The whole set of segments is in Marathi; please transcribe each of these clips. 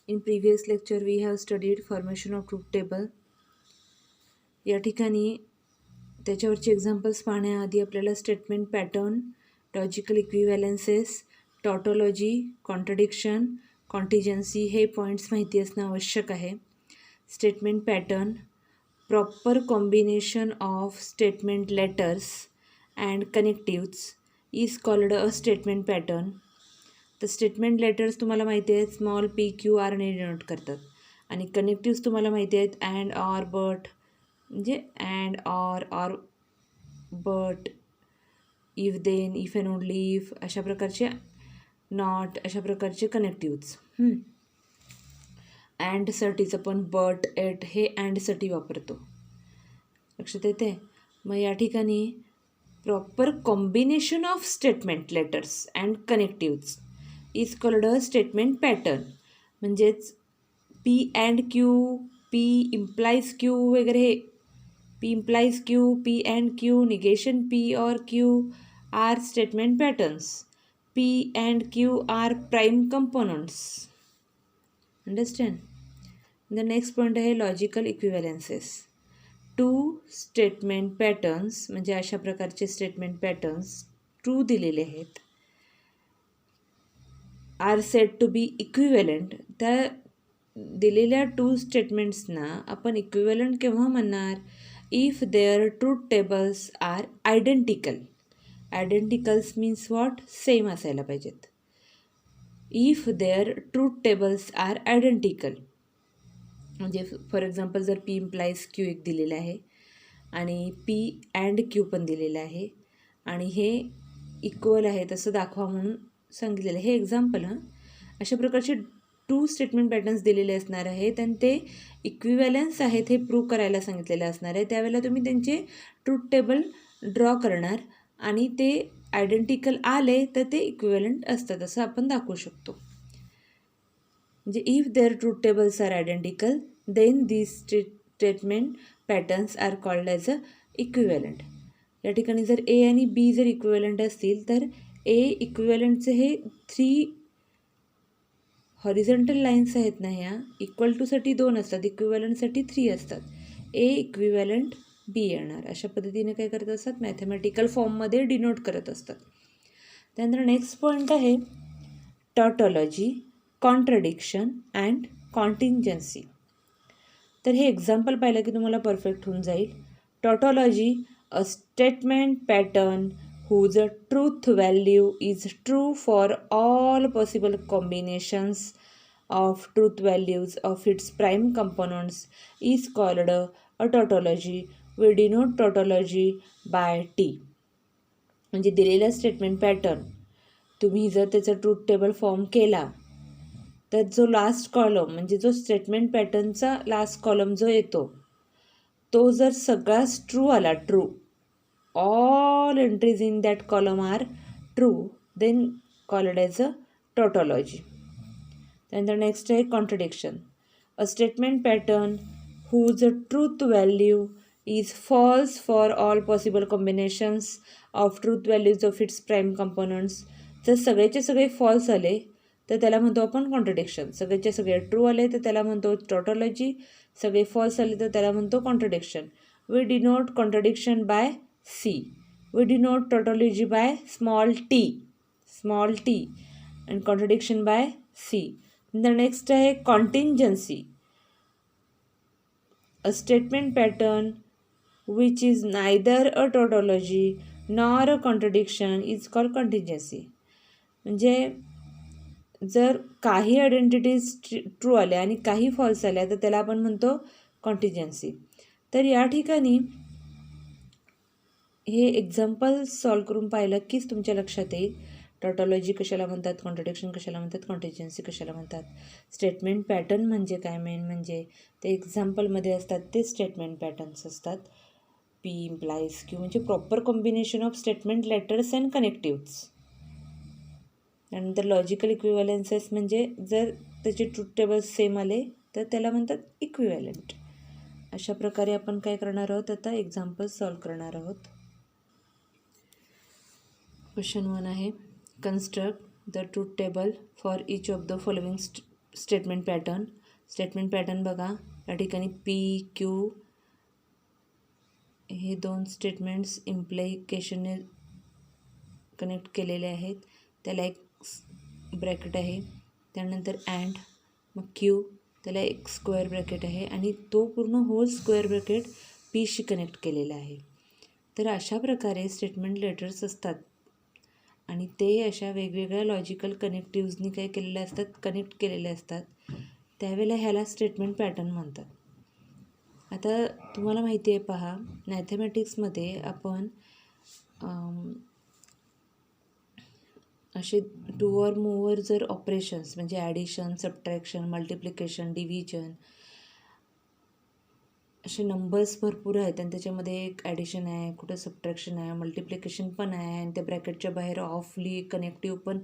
In previous lecture we have studied formation of truth table. या ठिकाणी त्याच्यावरचे एक्झाम्पल्स पाहण्याआधी आपल्याला statement pattern, logical equivalences, tautology, contradiction, contingency हे पॉईंट्स माहिती असणं आवश्यक आहे. Statement pattern, proper combination of statement letters and connectives is called a statement pattern. तर स्टेटमेंट लेटर्स तुम्हाला माहिती आहेत स्मॉल पी क्यू आरने डिनोट करतात आणि कनेक्टिव्स तुम्हाला माहिती आहेत अँड, ऑर, बट म्हणजे and, or, but, if, then, if and only if अशा प्रकारचे, नॉट अशा प्रकारचे कनेक्टिव्स. अँडसाठी आपण बट, एट हे अँडसाठी वापरतो. लक्षात येते. मग या ठिकाणी proper combination of statement letters and connectives is called a statement pattern. म्हणजेच P and Q, P implies Q वगैरे हे P implies Q, P and Q, negation P or Q are statement patterns. P and Q are prime components. Understand. The next point आहे logical equivalences. Two statement patterns म्हणजे अशा प्रकारचे स्टेटमेंट पॅटर्न्स ट्रू दिलेले आहेत are set to be equivalent. त्या दिलेल्या टू स्टेटमेंट्सना आपण इक्विव्हॅलंट केव्हा म्हणणार? If there truth tables are identical. Identicals means what? Same असायला पाहिजेत. If there truth tables are identical म्हणजे फॉर एक्झाम्पल जर पी इम्प्लाइज क्यू एक दिलेलं आहे आणि पी अँड क्यू पण दिलेलं आहे आणि हे इक्वल आहे तसं दाखवा म्हणून सांगितलेलं आहे. हे एक्झाम्पल अशा प्रकारचे टू स्टेटमेंट पॅटर्न्स दिलेले असणार आहेत आणि ते इक्विव्हॅलन्स आहेत हे प्रूव्ह करायला सांगितलेलं असणार आहे. त्यावेळेला तुम्ही त्यांचे ट्रूथ टेबल ड्रॉ करणार आणि ते आयडेंटिकल आले तर ते इक्विव्हॅलंट असतात असं आपण दाखवू शकतो. म्हणजे if there truth tables are identical then these statement patterns are called as a equivalent. या ठिकाणी जर ए आणि बी जर इक्विव्हॅलंट असतील तर ए इक्विव्हॅलंटचे हे 3 हॉरिझॉन्टल लाईन्स आहेत ना, ह्या इक्वल टूसाठी 2 असतात, इक्विव्हॅलंटसाठी 3 असतात. ए इक्विव्हॅलंट बी येणार. अशा पद्धतीने काय करत असतात? मॅथमॅटिकल फॉर्ममध्ये डिनोट करत असतात. त्यानंतर नेक्स्ट पॉईंट आहे टॉटॉलॉजी, कॉन्ट्रडिक्शन अँड कॉन्टिंजन्सी. तर हे एक्झाम्पल पाहिलं की तुम्हाला परफेक्ट होऊन जाईल. Tautology, a statement pattern whose truth value is true for all possible combinations of truth values of its prime components is called a tautology. We denote tautology by T. म्हणजे दिलेला स्टेटमेंट पॅटर्न तुम्ही जर त्याचा ट्रूथ टेबल फॉर्म केला तर जो लास्ट कॉलम म्हणजे जो स्टेटमेंट पॅटर्नचा लास्ट कॉलम जो येतो तो जर सगळाच ट्रू आला, true, all entries in that column are true, then called as a tautology. Then the next is contradiction. A statement pattern whose truth value is false for all possible combinations of truth values of its prime components. जर सगळेचे सगळे फॉल्स आले तर त्याला म्हणतो आपण कॉन्ट्रडिक्शन. सगळेचे सगळे ट्रू आले तर त्याला म्हणतो टॉटॉलॉजी. सगळे फॉल्स आले तर त्याला म्हणतो contradiction. We denote contradiction by C. We denote tautology by small t and contradiction by C. The next is contingency. A statement pattern which is neither a tautology nor a contradiction is called contingency. म्हणजे जर काही आयडेंटिटीज ट्रू आल्या आणि काही फॉल्स आल्या तर त्याला आपण म्हणतो कॉन्टिजन्सी. तर या ठिकाणी हे एक्झाम्पल सॉल्व करून पाहिलं कीच तुमच्या लक्षात येईल टॉटॉलॉजी कशाला म्हणतात, कॉन्ट्रडिक्शन कशाला म्हणतात, कॉन्टिजन्सी कशाला म्हणतात. स्टेटमेंट पॅटर्न म्हणजे काय? मेन म्हणजे ते एक्झाम्पलमध्ये असतात ते स्टेटमेंट पॅटर्न्स असतात. पी इम्प्लाइज क्यू म्हणजे proper combination of statement letters and connectives. त्यानंतर लॉजिकल इक्विव्हॅलन्सेस म्हणजे जर त्याचे ट्रूथ टेबल्स सेम आले तर त्याला म्हणतात इक्विव्हॅलंट. अशा प्रकारे आपण काय करणार आहोत? आता एक्झाम्पल सॉल्व करणार आहोत. क्वेश्चन 1 आहे, construct the truth table for each of the following statement pattern बघा, या ठिकाणी पी क्यू हे दोन स्टेटमेंट्स इम्प्लिकेशनने कनेक्ट केलेले आहेत, त्याला एक ब्रॅकेट आहे. त्यानंतर अँड, मग क्यू, त्याला एक स्क्वेअर ब्रॅकेट आहे आणि तो पूर्ण होल स्क्वेअर ब्रॅकेट पीशी कनेक्ट केलेला आहे. तर अशा प्रकारे स्टेटमेंट लेटर्स असतात आणि ते अशा वेगवेगळ्या लॉजिकल कनेक्टिव्हजनी काय केलेले असतात, कनेक्ट केलेले असतात. त्यावेळेला ह्याला स्टेटमेंट पॅटर्न म्हणतात. आता तुम्हाला माहिती आहे पहा, मॅथमॅटिक्समध्ये आपण असे 2 or more जर ऑपरेशन्स म्हणजे ॲडिशन, सबट्रॅक्शन, मल्टिप्लिकेशन, डिव्हिजन असे नंबर्स भरपूर आहेत आणि त्याच्यामध्ये एक ॲडिशन आहे, कुठं सबट्रॅक्शन आहे, मल्टिप्लिकेशन पण आहे आणि त्या ब्रॅकेटच्या बाहेर ऑफली कनेक्टिव्ह पण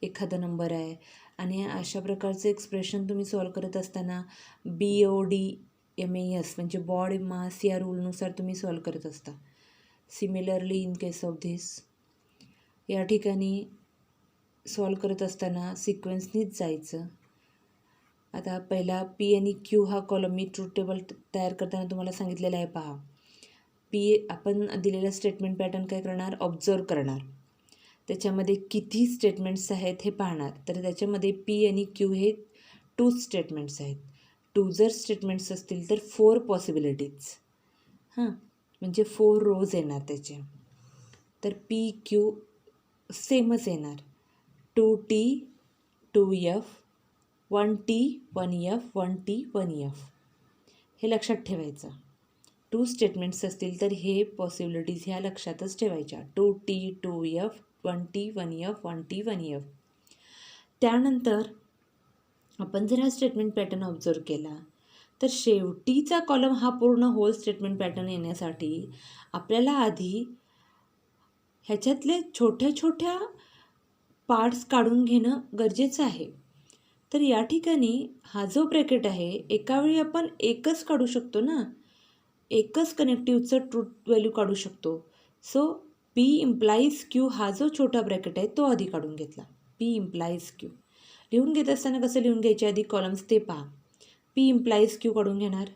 एखादा नंबर आहे. आणि अशा प्रकारचं एक्सप्रेशन तुम्ही सॉल्व करत असताना BODMAS म्हणजे बॉड मास या रूलनुसार तुम्ही सॉल्व करत असता. Similarly in case of this, या ठिकाणी सॉल्व करत असताना सिक्वेन्सनीच जायचं. आता पहिला पी आणि क्यू हा कॉलम मी ट्रूथ टेबल तयार करताना तुम्हाला सांगितलेला आहे पहा. पी आपण दिलेला स्टेटमेंट पॅटर्न काय करणार, ऑब्झर्व करणार, त्याच्यामध्ये किती स्टेटमेंट्स आहेत हे पाहणार. तर त्याच्यामध्ये पी आणि क्यू हे 2 स्टेटमेंट्स आहेत. 2 जर स्टेटमेंट्स असतील तर 4 पॉसिबिलिटीज, म्हणजे 4 रोज येणार त्याचे. तर पी क्यू सेमच येणार, 2T 2F 1T 1F 1T 1F. हे लक्षात ठेवायचं. 2 स्टेटमेंट्स असतील तर हे पॉसिबिलिटीज ह्या लक्षातच ठेवायच्या, 2T 2F 1T 1F 1T 1F. त्यानंतर आपण जर हा स्टेटमेंट पॅटर्न ऑब्झर्व केला तर शेवटीचा कॉलम हा पूर्ण होल स्टेटमेंट पॅटर्न येण्यासाठी आपल्याला आधी ह्याच्यातले छोट्या छोट्या पार्ट्स काढून घेणं गरजेचं आहे. तर या ठिकाणी हा जो ब्रॅकेट आहे एका वेळी आपण एकच काढू शकतो ना, एकच कनेक्टिव्हचं ट्रूथ व्हॅल्यू काढू शकतो. सो पी इम्प्लाईज क्यू हा जो छोटा ब्रॅकेट आहे तो आधी काढून घेतला. पी इम्प्लाईज क्यू लिहून घेत असताना कसं लिहून घ्यायचे आधी कॉलम्स ते पहा. पी इम्प्लाईज क्यू काढून घेणार,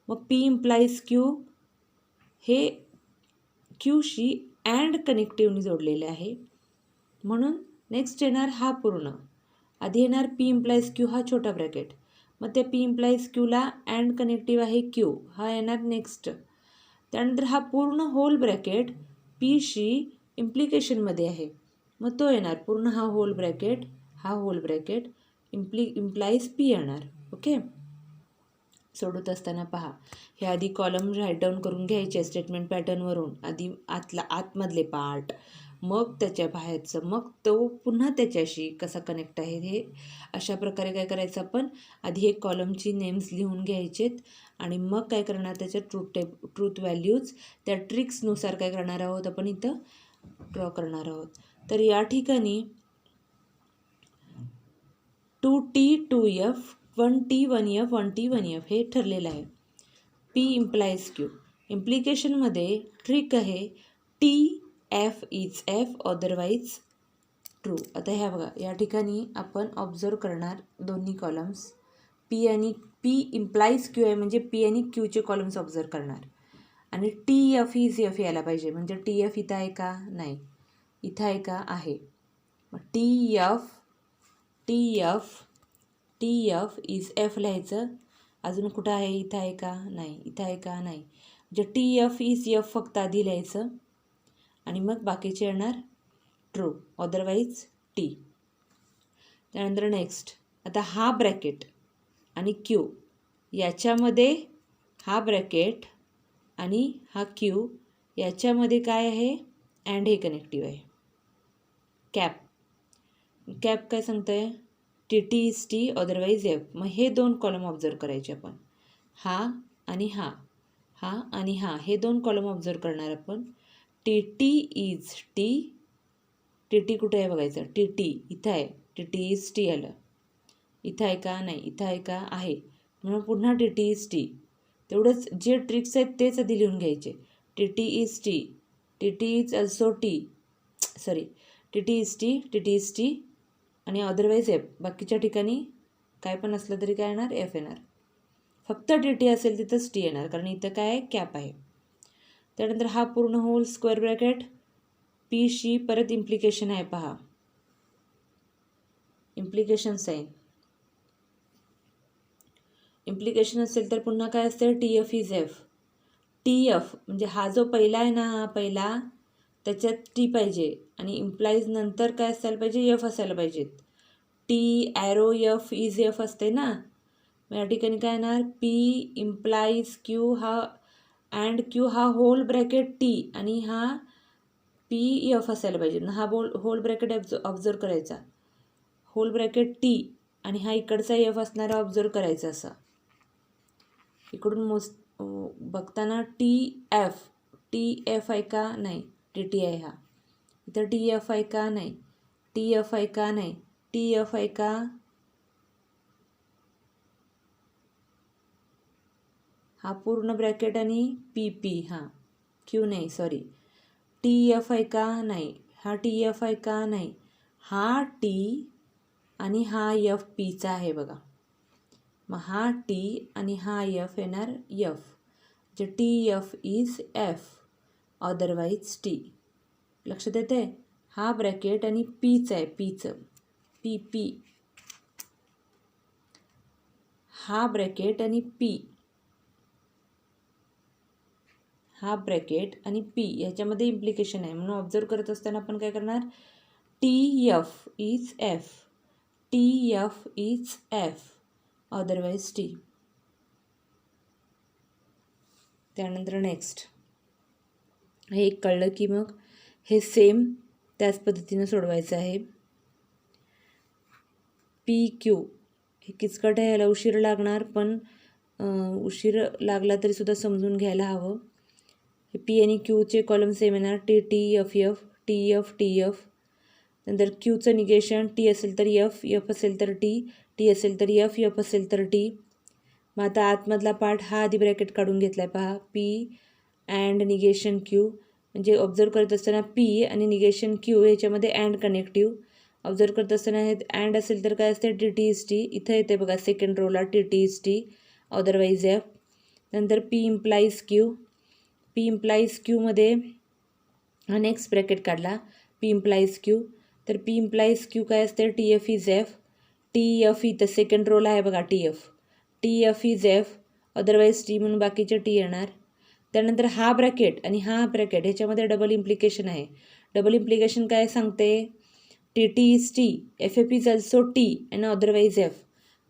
मग पी इम्प्लाईज क्यू हे क्यूशी अँड कनेक्टिव्हनी जोडलेले आहे म्हणून नेक्स्ट येणार हा पूर्ण. आधी येणार पी इम्प्लाईज क्यू हा छोटा ब्रॅकेट, मग त्या पी इम्प्लाईज क्यूला अँड कनेक्टिव्ह आहे क्यू हा येणार नेक्स्ट. त्यानंतर हा पूर्ण होल ब्रॅकेट पीशी इम्प्लिकेशनमध्ये आहे मग तो येणार पूर्ण हा होल ब्रॅकेट इम्प्लाईज पी येणार. ओके, सोडत असताना पहा हे आधी कॉलम राईट डाऊन करून घ्यायचे स्टेटमेंट पॅटर्नवरून. आधी आतमधले पार्ट, मग त्याच्या बाहेरचं, मग तो पुन्हा त्याच्याशी कसा कनेक्ट आहे हे. अशा प्रकारे काय करायचं आपण आधी एक कॉलमची नेम्स लिहून घ्यायचेत आणि मग काय करणार त्याच्या ट्रूथ व्हॅल्यूज त्या ट्रिक्सनुसार काय करणार आहोत आपण इथं ड्रॉ करणार आहोत. तर या ठिकाणी 2T 2F 1T 1F 1T 1F हे ठरलेलं आहे. पी इम्प्लाईज क्यू इम्प्लिकेशनमध्ये ट्रिक आहे TF is F otherwise true. आता ह्या बघा या ठिकाणी आपण ऑब्झर्व करणार दोन्ही कॉलम्स पी आणि पी इम्प्लाईज क्यू आहे म्हणजे पी आणि क्यूचे कॉलम्स ऑब्झर्व करणार आणि TF इज F यायला पाहिजे म्हणजे TF इथं आहे का, नाही, इथं आहे का, आहे. मग TF इज F लिहायचं. अजून कुठं आहे, इथं आहे का, नाही, इथं आहे का, नाही, म्हणजे TF इज F फक्त आधी लिहायचं आणि मग बाकीचे येणार ट्रू अदरवाईज टी. त्यानंतर नेक्स्ट आता हा ब्रॅकेट आणि क्यू याच्यामध्ये हा ब्रॅकेट आणि हा क्यू याच्यामध्ये काय आहे अँड हे कनेक्टिव्ह आहे. कॅप काय सांगतं आहे TT is T otherwise F. मग हे 2 कॉलम ऑब्झर्व करायचे आपण, हा आणि हा हे 2 कॉलम ऑब्झर्व करणार आपण. TT इज T, TT कुठे आहे बघायचं, TT इथं आहे, TT इज T आलं, इथं आहे का, नाही, इथं आहे का, आहे, म्हणून पुन्हा TT इज T. तेवढंच जे ट्रिक्स आहेत तेच आधी लिहून घ्यायचे. TT is T, TT is also T, TT is T आणि अदरवाईज F. बाकीच्या ठिकाणी काय पण असलं तरी काय येणार, एफ येणार. फक्त टी टी असेल तिथंच टी येणार, कारण इथं काय आहे, कॅप आहे. त्यानंतर हा पूर्ण होल स्क्वेअर ब्रॅकेट पी शी परत इम्प्लिकेशन आहे पहा, इम्प्लिकेशन साईन. इम्प्लिकेशन असेल तर पुन्हा काय असते, T F is F. T F म्हणजे हा जो पहिला आहे ना, हा पहिला त्याच्यात टी पाहिजे आणि इम्प्लाईज नंतर काय असायला पाहिजे, एफ असायला पाहिजेत. T arrow F is F असते ना, मग या ठिकाणी काय येणार, पी इम्प्लाईज क्यू हा अँड क्यू हा होल ब्रॅकेट टी आणि हा पी एफ असायला पाहिजे. हा होल ब्रॅकेट ऑब्झर्व करायचा, होल ब्रॅकेट टी आणि हा इकडचा एफ असणारा ऑब्झर्व करायचा. असा इकडून बघताना टी एफ आहे का, नाही, टी टी आहे. हा इथं टी एफ आहे का, नाही, टी एफ आहे का, नाही, टी एफ आहे का, हा पूर्ण ब्रॅकेट आणि पी पी, हा क्यू नाही, सॉरी, टी एफ आहे का, नाही, हा टी एफ आहे का, नाही, हा टी आणि हा एफ पीचा आहे बघा. मग हा टी आणि हा एफ येणार एफ, जे T F is F otherwise T. लक्षात येते, हा ब्रॅकेट आणि पीचं आहे, पीचं पी पी, हा ब्रॅकेट आणि पी, हा ब्रॅकेट आणि पी याच्यामध्ये इम्प्लिकेशन आहे. म्हणून ऑब्झर्व करत असताना आपण काय करणार, T F is F, T F is F otherwise T. त्यानंतर नेक्स्ट हे एक कळलं की मग हे सेम त्याच पद्धतीनं सोडवायचं आहे. पी क्यू हे किचकट आहे, याला उशीर लागणार, पण उशीर लागला तरीसुद्धा समजून घ्यायला हवं. हे पी आणि क्यूचे कॉलम सेम येणार, T T F F, T F T F. नंतर क्यूचं निगेशन, टी असेल तर एफ, एफ असेल तर टी, टी असेल तर एफ, एफ असेल तर टी. मग आता आतमधला पार्ट हा आधी ब्रॅकेट काढून घेतला आहे पहा, पी अँड निगेशन क्यू. म्हणजे ऑब्झर्व करत असताना पी आणि निगेशन क्यू याच्यामध्ये अँड कनेक्टिव्ह. ऑब्झर्व करत असताना हे अँड असेल तर काय असते, टी टी इज टी. इथं येते बघा सेकंड रोला T T is T otherwise F. नंतर P implies Q, P implies क्यूमध्ये हा नेक्स्ट ब्रॅकेट काढला, पी इम्प्लाईज क्यू. तर पी इम्प्लाईज क्यू काय असते, T F is F, T F इथं सेकंड रोला आहे बघा, T F, T F is F otherwise T म्हणून बाकीचे टी येणार. त्यानंतर हा ब्रॅकेट आणि हा ब्रॅकेट ह्याच्यामध्ये डबल इम्प्लिकेशन आहे. डबल इम्प्लिकेशन काय सांगते, T T is T, F F is also T and otherwise F.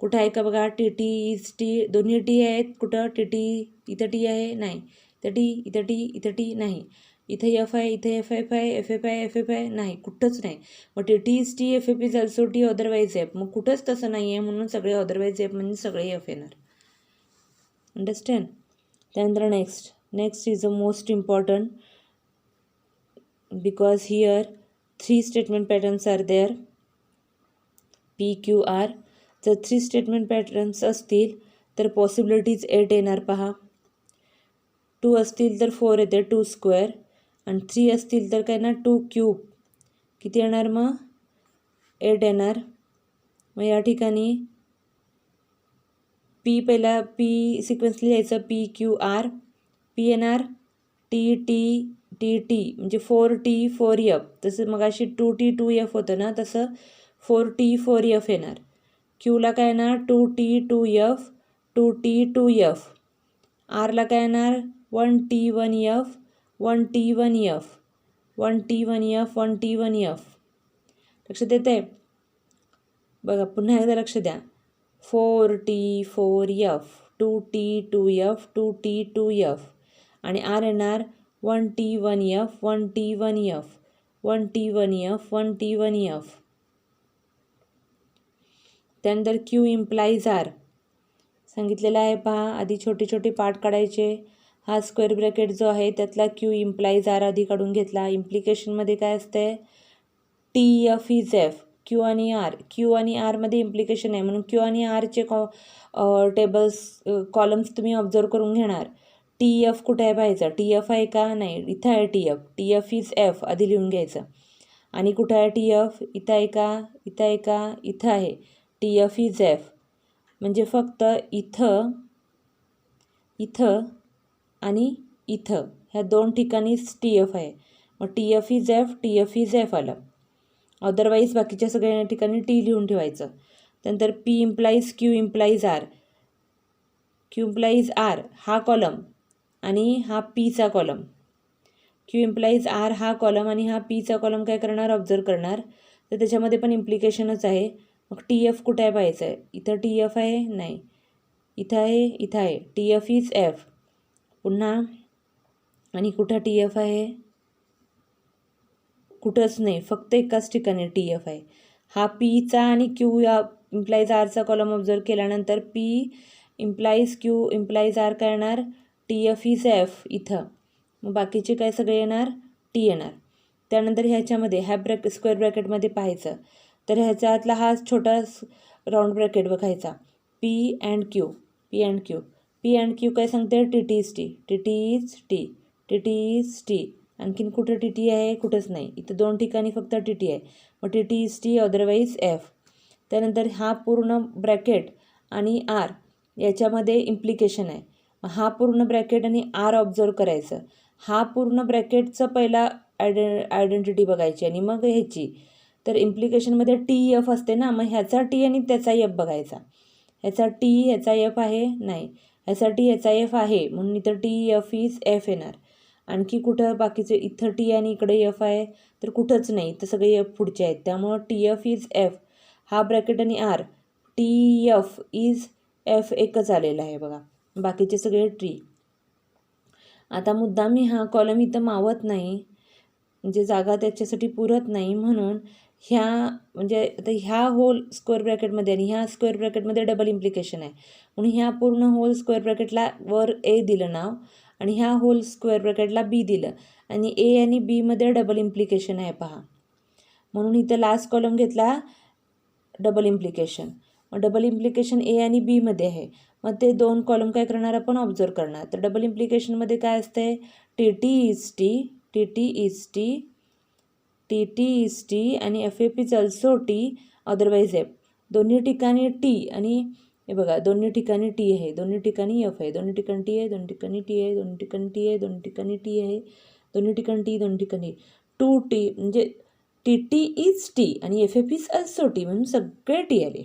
कुठं आहे का बघा, टी टी इज टी, दोन्ही टी आहेत. कुठं टी टी, इथं टी आहे, नाही, इथं टी, इथं टी, इथं टी नाही, इथं एफ आहे, इथं एफ एफ आहे, एफ एफ आहे, एफ एफ आहे, नाही, कुठंच नाही. मग T T is T, F F is also T otherwise F, मग कुठंच तसं नाही आहे, म्हणून सगळे अदरवाईज एफ म्हणजे सगळे एफ येणार. अंडरस्टँड. त्यानंतर next is the most important, because here 3 statement patterns are there, P Q R. जर 3 स्टेटमेंट पॅटर्न्स असतील तर पॉसिबिलिटीज 8 येणार पहा. 2 असतील तर 4 येते, 2 स्क्वेअर. आणि 3 असतील तर काय ना 2 क्यूब, किती येणार मग 8 येणार. मग या ठिकाणी पी पहिला पी सिक्वेन्स लिहायचं, पी क्यू आर. पी येणार टी टी टी टी म्हणजे 4T 4F. तसं मग अशी 2T 2F होतं ना, तसं 4T 4F येणार. क्यूला काय येणार 2T 2F 2T 2F. आरला काय येणार 1T 1F 1T 1F 1T 1F 1T 1F. लक्षात येत आहे बघा, पुन्हा एकदा लक्ष द्या. 4T 4F 2T 2F 2T 2F आणि आर येणार 1T 1F 1T 1F 1T 1F 1T 1F. त्यानंतर क्यू इम्प्लाईज आर सांगितलेला आहे पहा. आधी छोटे छोटे पार्ट काढायचे. हा स्क्वेअर ब्रॅकेट जो आहे त्यातला क्यू इम्प्लाईज आर आधी काढून घेतला. इम्प्लिकेशनमध्ये काय असते, T F is F, Q आणि आर. क्यू आणि आरमध्ये इम्प्लिकेशन आहे म्हणून क्यू आणि आरचे टेबल्स कॉलम्स तुम्ही ऑब्झर्व करून घेणार. टी एफ कुठे आहे पाहायचं, टी एफ आहे का, नाही, इथं आहे T F. T F is F आधी लिहून घ्यायचं. आणि कुठं आहे टी एफ, इथं आहे का, इथं आहे का, इथं आहे. T F is F. म्हणजे फक्त इथं आणि इथं ह्या दोन ठिकाणीच टी एफ आहे. मग T F is F, T F is F आलं. अदरवाईज बाकीच्या सगळ्या ठिकाणी टी लिहून ठेवायचं. त्यानंतर P implies Q implies R, Q implies R हा कॉलम आणि हा पीचा कॉलम, क्यू इम्प्लाईज आर हा कॉलम आणि हा पीचा कॉलम काय करणार, ऑब्झर्व करणार. तर त्याच्यामध्ये पण इम्प्लिकेशनच आहे. मग टी एफ कुठे आहे पाहायचं आहे. इथं टी एफ आहे, नाही इथं आहे, इथं आहे. T F is F. पुन्हा आणि कुठं टी एफ आहे, कुठंच नाही, फक्त एकाच ठिकाणी टी एफ आहे. हा पीचा आणि क्यू या इम्प्लाईज आरचा कॉलम ऑब्झर्व केल्यानंतर P implies Q implies R काय येणार, टी एफ इज एफ इथं. मग बाकीचे काय सगळे येणार, टी येणार. त्यानंतर ह्याच्यामध्ये ह्या स्क्वेअर ब्रॅकेटमध्ये पाहायचं तर ह्याच्यातला हा छोटा राऊंड ब्रॅकेट बघायचा. P and Q, P and Q, P and Q काय सांगते, T T is T, T T is T, T T is T. आणखीन कुठं टी टी आहे, कुठंच नाही. इथं दोन ठिकाणी फक्त टी टी आहे. मग T T is T, otherwise F. त्यानंतर हा पूर्ण ब्रॅकेट आणि आर याच्यामध्ये इम्प्लिकेशन आहे. हा पूर्ण ब्रॅकेट आणि आर ऑब्झर्व करायचं. हा पूर्ण ब्रॅकेटचं पहिला आयडेंटिटी बघायची आणि मग ह्याची. तर इम्प्लिकेशनमध्ये टी एफ असते ना, मग ह्याचा टी आणि त्याचा एफ बघायचा. ह्याचा टी ह्याचा एफ आहे, नाही ह्याचा टी ह्याचा एफ आहे, म्हणून इथं टी एफ इज एफ येणार. आणखी कुठं बाकीचे इथं टी आणि इकडे एफ आहे तर कुठंच नाही, तर सगळे एफ पुढचे आहेत. त्यामुळं टी एफ इज एफ, हा ब्रॅकेट आणि R, T F is F एकच आलेला आहे बघा, बाकीचे सगळे टी. आता मुद्दाम मी हा कॉलम इथं मावत नाही, म्हणजे जागा त्याच्यासाठी पुरत नाही, म्हणून ह्या म्हणजे आता ह्या होल स्क्वेअर ब्रॅकेटमध्ये आणि ह्या स्क्वेअर ब्रॅकेटमध्ये डबल इम्प्लिकेशन आहे, म्हणून ह्या पूर्ण होल स्क्वेअर ब्रॅकेटला वर ए दिलं नाव आणि ह्या होल स्क्वेअर ब्रॅकेटला बी दिलं आणि ए आणि बीमध्ये डबल इम्प्लिकेशन आहे पहा, म्हणून इथं लास्ट कॉलम घेतला डबल इम्प्लिकेशन. मग डबल इम्प्लिकेशन ए आणि बीमध्ये आहे, मग ते दोन कॉलम काय करणार आपण, ऑब्झर्व करणार. तर डबल इम्प्लिकेशनमध्ये काय असते, T T is T, T T is T, T T is T आणि F F is also T, otherwise F. दोन्ही ठिकाणी टी आणि हे बघा दोन्ही ठिकाणी टी आहे, दोन्ही ठिकाणी एफ आहे, दोन्ही ठिकाणी टी आहे, दोन्ही ठिकाणी टी आहे, दोन्ही ठिकाणी टी आहे, दोन्ही ठिकाणी टी आहे, दोन्ही ठिकाणी टी, दोन्ही ठिकाणी टू टी, म्हणजे टी टी इज टी आणि F F is also T, म्हणून सगळे टी आले.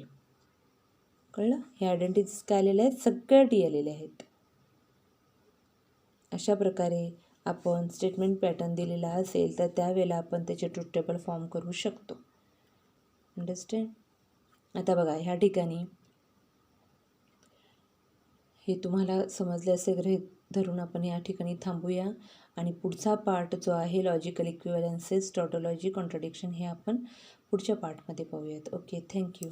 कळलं, हे आयडेंटिटीज काय आलेले आहेत, सगळे टी आलेले आहेत. अशा प्रकारे आपण स्टेटमेंट पॅटर्न दिलेला असेल तर त्यावेळेला आपण त्याचे ट्रूथ टेबल फॉर्म करू शकतो. अंडरस्टँड. आता बघा ह्या ठिकाणी हे तुम्हाला समजले असे गृहीत धरून आपण या ठिकाणी थांबूया आणि पुढचा पार्ट जो आहे लॉजिकल इक्विव्हॅलन्सेस, टॉटोलॉजी, कॉन्ट्रडिक्शन हे आपण पुढच्या पार्टमध्ये पाहूयात. Okay, thank you.